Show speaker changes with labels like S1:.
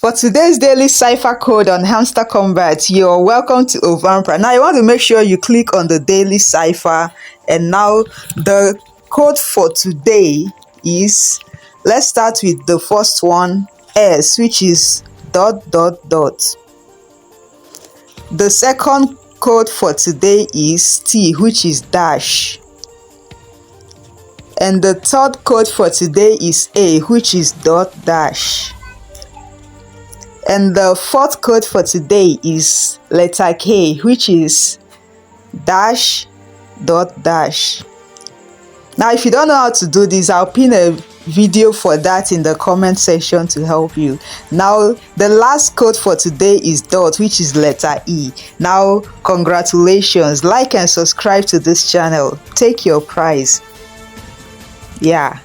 S1: For today's daily cipher code on Hamster Kombat, you're welcome to Ovampra. Now you want to make sure you click on the daily cipher, and now the code for today is, let's start with the first one, S, which is ... The second code for today is T, which is dash. And the third code for today is A, which is dash. And the fourth code for today is letter K, which is dash. Now, if you don't know how to do this, I'll pin a video for that in the comment section to help you. Now, the last code for today is dot, which is letter E. Now, congratulations. Like and subscribe to this channel. Take your prize. Yeah.